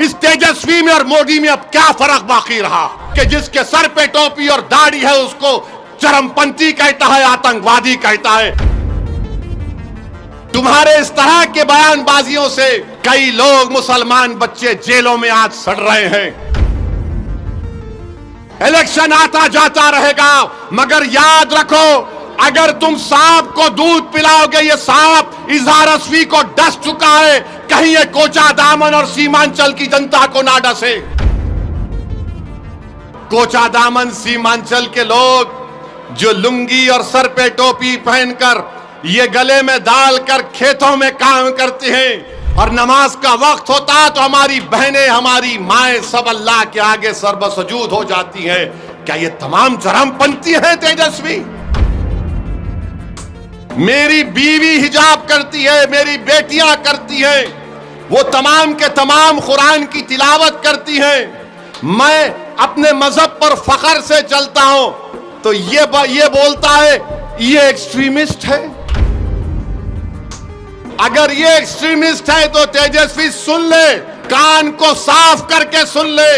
इस तेजस्वी में और मोदी में अब क्या फर्क बाकी रहा कि जिसके सर पे टोपी और दाढ़ी है उसको चरमपंथी कहता है, आतंकवादी कहता है। तुम्हारे इस तरह के बयानबाजियों से कई लोग, मुसलमान बच्चे जेलों में आज सड़ रहे हैं। इलेक्शन आता जाता रहेगा, मगर याद रखो, अगर तुम सांप को दूध पिलाओगे, ये सांप इजहार-ए-रस्वी को डस चुका है, कहीं ये कोचा दामन और सीमांचल की जनता को ना डसे। कोचा दामन सीमांचल के लोग जो लुंगी और सर पे टोपी पहनकर ये गले में डालकर खेतों में काम करते हैं और नमाज का वक्त होता तो हमारी बहनें, हमारी माएं सब अल्लाह के आगे सर्वसजूद हो जाती हैं। क्या ये तमाम चरमपंथी हैं तेजस्वी? मेरी बीवी हिजाब करती है, मेरी बेटियां करती हैं, वो तमाम के तमाम कुरान की तिलावत करती हैं। मैं अपने मजहब पर फख्र से चलता हूं तो ये बोलता है ये एक्सट्रीमिस्ट है। अगर ये एक्सट्रीमिस्ट है तो तेजस्वी सुन ले, कान को साफ करके सुन ले।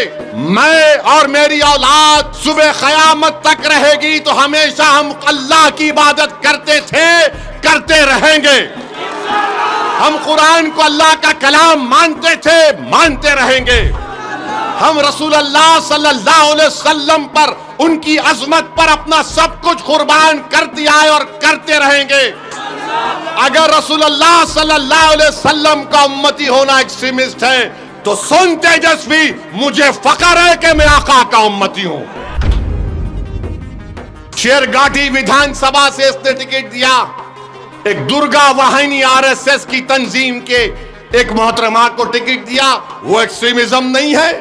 मैं और मेरी औलाद सुबह क़यामत तक रहेगी तो हमेशा हम अल्लाह की इबादत करते थे, करते रहेंगे। हम कुरान को अल्लाह का कलाम मानते थे, मानते रहेंगे। हम रसूल अल्लाह सल्लल्लाहु अलैहि वसल्लम पर, उनकी अजमत पर अपना सब कुछ कुर्बान कर दिया है और करते रहेंगे। अगर रसूल अल्लाह सल्लल्लाहु अलैहि वसल्लम का उम्मती होना एक्सट्रीमिस्ट है तो सुन तेजस्वी, मुझे फख्र है कि मैं आका का उम्मती हूं। शेरघाटी विधानसभा से इसने टिकट दिया, एक दुर्गा वाहिनी आरएसएस की तंजीम के एक मोहतरमा को टिकट दिया। वो एक्सट्रीमिज्म नहीं है?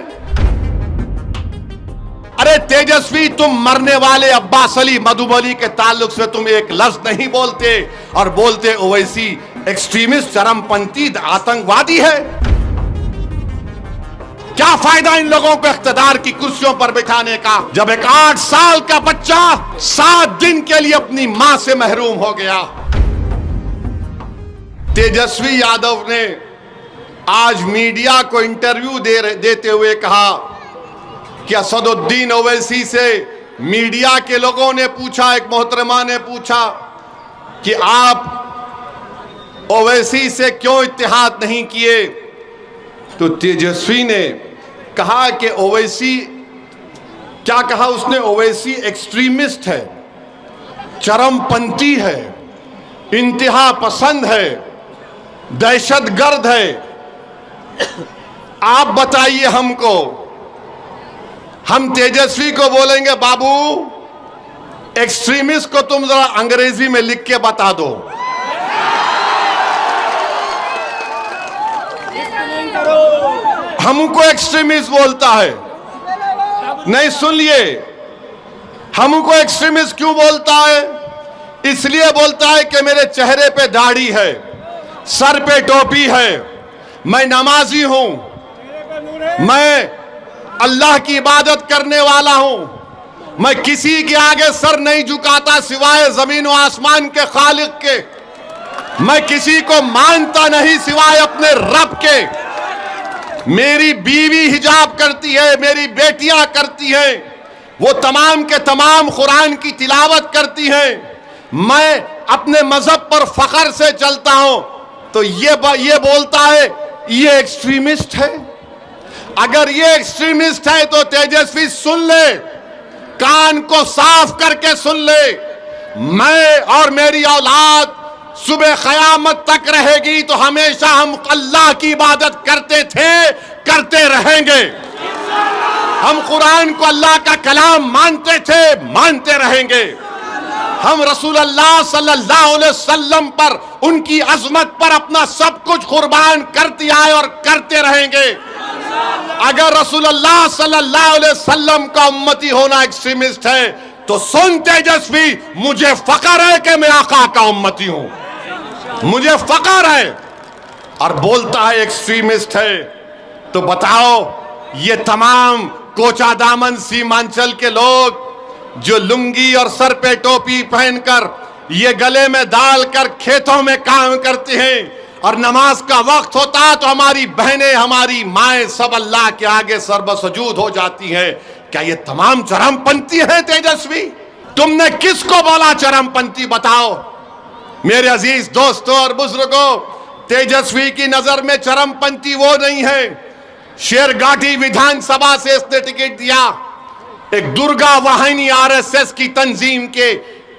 अरे तेजस्वी, तुम मरने वाले अब्बास अली मधुबनी के ताल्लुक से तुम एक लफ्ज नहीं बोलते और बोलते ओवैसी एक्सट्रीमिस्ट, चरमपंथी, आतंकवादी है। क्या फायदा इन लोगों को इख्तिदार की कुर्सियों पर बिठाने का, जब एक 8 साल का बच्चा 7 दिन के लिए अपनी मां से महरूम हो गया। तेजस्वी यादव ने आज मीडिया को इंटरव्यू देते हुए कहा कि असदुद्दीन ओवैसी से मीडिया के लोगों ने पूछा, एक मोहतरमा ने पूछा कि आप ओवैसी से क्यों इत्तेहाद नहीं किए, तो तेजस्वी ने कहा कि ओवैसी, क्या कहा उसने, ओवैसी एक्सट्रीमिस्ट है, चरमपंथी है, इंतहा पसंद है, दहशतगर्द है। आप बताइए हमको, हम तेजस्वी को बोलेंगे बाबू एक्सट्रीमिस्ट को तुम जरा अंग्रेजी में लिख के बता दो। हमको एक्सट्रीमिस्ट बोलता है। नहीं, सुन लिए, हमको एक्सट्रीमिस्ट क्यों बोलता है? इसलिए बोलता है कि मेरे चेहरे पे दाढ़ी है, सर पे टोपी है, मैं नमाजी हूं, मैं अल्लाह की इबादत करने वाला हूं, मैं किसी के आगे सर नहीं झुकाता सिवाय जमीन व आसमान के खालिक के, मैं किसी को मानता नहीं सिवाय अपने रब के। मेरी बीवी हिजाब करती है, मेरी बेटियां करती हैं, वो तमाम के तमाम कुरान की तिलावत करती हैं। मैं अपने मजहब पर फख्र से चलता हूं तो ये बोलता है ये एक्सट्रीमिस्ट है। अगर ये एक्सट्रीमिस्ट है तो तेजस्वी सुन ले, कान को साफ करके सुन ले। मैं और मेरी औलाद सुबह क़यामत तक रहेगी तो हमेशा हम अल्लाह की इबादत करते थे, करते रहेंगे। हम कुरान को अल्लाह का कलाम मानते थे, मानते रहेंगे। हम रसूल अल्लाह सल्लल्लाहु अलैहि वसल्लम पर, उनकी अजमत पर अपना सब कुछ कुर्बान कर दिया है और करते रहेंगे। अगर रसूल अल्लाह सल्लल्लाहु अलैहि वसल्लम का उम्मती होना एक्सट्रीमिस्ट है तो सुन तेजस्वी, मुझे फख्र है कि मैं आका का उम्मती हूं, मुझे फख्र है। और बोलता है एक्सट्रीमिस्ट है, तो बताओ ये तमाम कोचा दामन सीमांचल के लोग जो लुंगी और सर पे टोपी पहनकर ये गले में डालकर खेतों में काम करते हैं और नमाज का वक्त होता तो हमारी बहनें, हमारी माएं सब अल्लाह के आगे सर्वसजूद हो जाती हैं। क्या ये तमाम चरमपंथी हैं तेजस्वी? तुमने किसको बोला चरमपंथी? बताओ मेरे अजीज दोस्तों और बुजुर्गों, तेजस्वी की नजर में चरमपंथी वो नहीं है। शेरगाटी विधानसभा से इसने टिकट दिया, एक दुर्गा वाहिनी आरएसएस की तंजीम के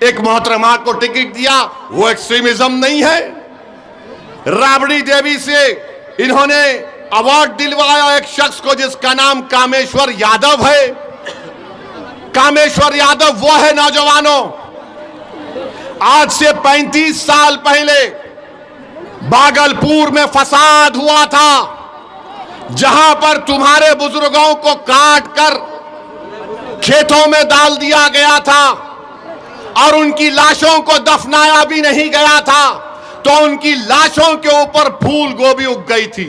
एक मोहतरमा को टिकट दिया, वो एक्सट्रीमिज्म नहीं है। राबड़ी देवी से इन्होंने अवार्ड दिलवाया एक शख्स को जिसका नाम कामेश्वर यादव है। कामेश्वर यादव वो है नौजवानों, आज से 35 साल पहले भागलपुर में फसाद हुआ था, जहां पर तुम्हारे बुजुर्गों को काट कर खेतों में डाल दिया गया था और उनकी लाशों को दफनाया भी नहीं गया था, तो उनकी लाशों के ऊपर फूल गोभी उग गई थी।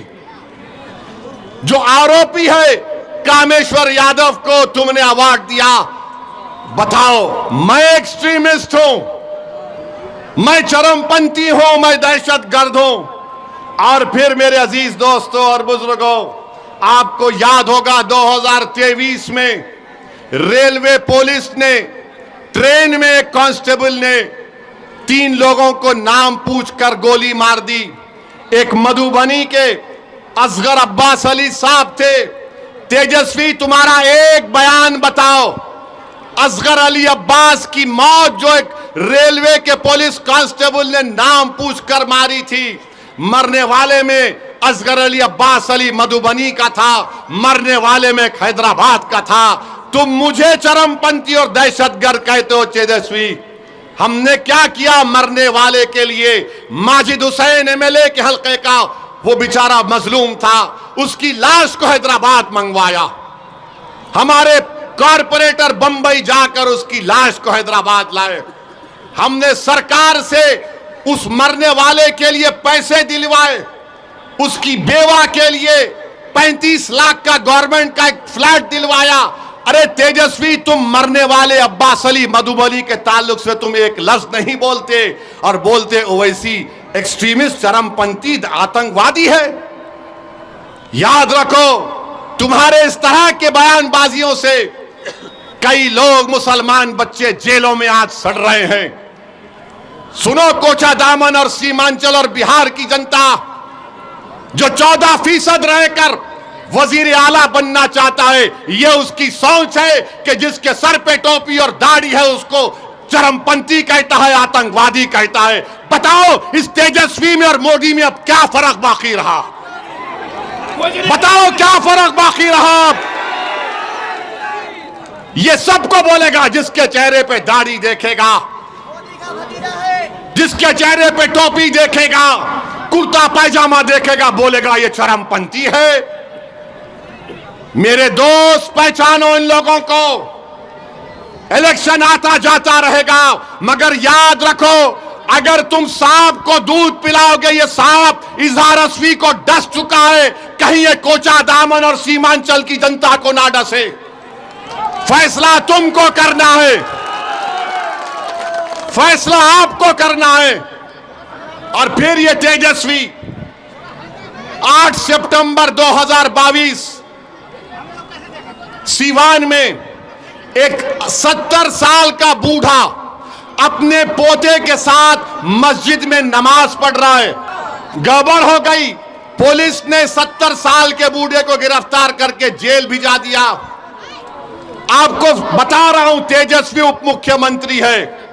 जो आरोपी है कामेश्वर यादव को तुमने अवार्ड दिया। बताओ, मैं एक्सट्रीमिस्ट हूं, मैं चरमपंथी हूं, मैं दहशतगर्द हूं? और फिर मेरे अजीज दोस्तों और बुजुर्गों, आपको याद होगा 2023 में रेलवे पुलिस ने ट्रेन में एक कांस्टेबल ने 3 लोगों को नाम पूछकर गोली मार दी। एक मधुबनी के असगर अब्बास अली साहब थे। तेजस्वी, तुम्हारा एक बयान बताओ, असगर अली अब्बास की मौत जो एक रेलवे के पुलिस कांस्टेबल ने नाम पूछकर मारी थी, मरने वाले में असगर अली अब्बास अली मधुबनी का था, मरने वाले में हैदराबाद का था। तुम मुझे चरमपंथी और दहशतगर्द कहते हो तेजस्वी। हमने क्या किया मरने वाले के लिए? माजिद हुसैन एमएलए के हल्के का वो बेचारा मजलूम था, उसकी लाश को हैदराबाद मंगवाया। हमारे कॉरपोरेटर बंबई जाकर उसकी लाश को हैदराबाद लाए। हमने सरकार से उस मरने वाले के लिए पैसे दिलवाए, उसकी बेवा के लिए 35 लाख का गवर्नमेंट का एक फ्लैट दिलवाया। अरे तेजस्वी, तुम मरने वाले अब्बास अली मधुबनी के ताल्लुक से तुम एक लफ्ज नहीं बोलते और बोलते ओवैसी एक्सट्रीमिस्ट, चरमपंथी, आतंकवादी है। याद रखो, तुम्हारे इस तरह के बयानबाजियों से कई लोग, मुसलमान बच्चे जेलों में आज सड़ रहे हैं। सुनो, कोचा दामन और सीमांचल और बिहार की जनता जो 14% रहकर वजीर आला बनना चाहता है, यह उसकी सोच है कि जिसके सर पे टोपी और दाढ़ी है उसको चरमपंथी कहता है, आतंकवादी कहता है। बताओ, इस तेजस्वी में और मोदी में अब क्या फर्क बाकी रहा? बताओ क्या फर्क बाकी रहा? ये सबको बोलेगा जिसके चेहरे पे दाढ़ी देखेगा, जिसके चेहरे पे टोपी देखेगा, कुर्ता पैजामा देखेगा, बोलेगा ये चरमपंथी है। मेरे दोस्त, पहचानो इन लोगों को। इलेक्शन आता जाता रहेगा, मगर याद रखो, अगर तुम सांप को दूध पिलाओगे, ये सांप इजहार असवी को डस चुका है, कहीं ये कोचा दामन और सीमांचल की जनता को ना डसे। फैसला तुमको करना है, फैसला आपको करना है। और फिर ये तेजस्वी 8 सितंबर 2022 सीवान में एक 70 साल का बूढ़ा अपने पोते के साथ मस्जिद में नमाज पढ़ रहा है। गड़बड़ हो गई, पुलिस ने 70 साल के बूढ़े को गिरफ्तार करके जेल भिजा दिया। आपको बता रहा हूं, तेजस्वी उप मुख्यमंत्री है।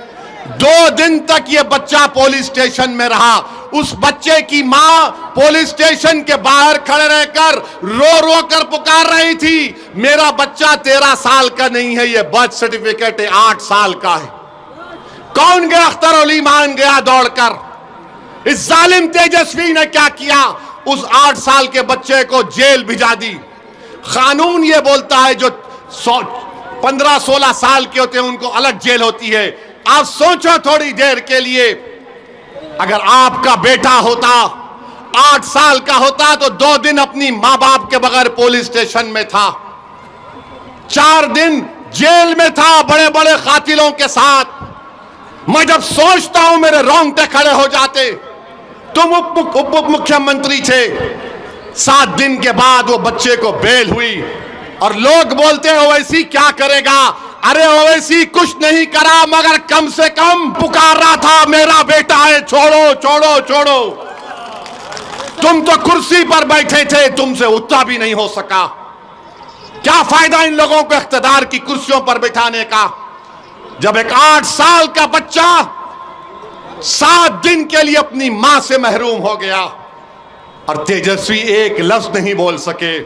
2 दिन तक ये बच्चा पुलिस स्टेशन में रहा। उस बच्चे की मां पुलिस स्टेशन के बाहर खड़े रहकर रो रो कर पुकार रही थी, मेरा बच्चा 13 साल का नहीं है, ये बर्थ सर्टिफिकेट 8 साल का है। कौन गया? अख्तर अली मान गया दौड़कर। इस जालिम तेजस्वी ने क्या किया? उस 8 साल के बच्चे को जेल भिजा दी। कानून ये बोलता है जो 15-16 साल के होते हैं उनको अलग जेल होती है। आप सोचो थोड़ी देर के लिए, अगर आपका बेटा होता 8 साल का होता तो 2 दिन अपनी मां बाप के बगैर पुलिस स्टेशन में था, 4 दिन जेल में था बड़े बड़े कातिलों के साथ। मैं जब सोचता हूं मेरे रोंगटे खड़े हो जाते। तुम उप मुख्यमंत्री थे, 7 दिन के बाद वो बच्चे को बेल हुई और लोग बोलते हैं ओवैसी क्या करेगा। अरे ओवैसी कुछ नहीं करा, मगर कम से कम पुकार रहा था मेरा बेटा है, छोड़ो छोड़ो छोड़ो। तुम तो कुर्सी पर बैठे थे, तुमसे उतना भी नहीं हो सका। क्या फायदा इन लोगों को इख्तिदार की कुर्सियों पर बिठाने का, जब एक 8 साल का बच्चा 7 दिन के लिए अपनी मां से महरूम हो गया और तेजस्वी एक लफ्ज नहीं बोल सके।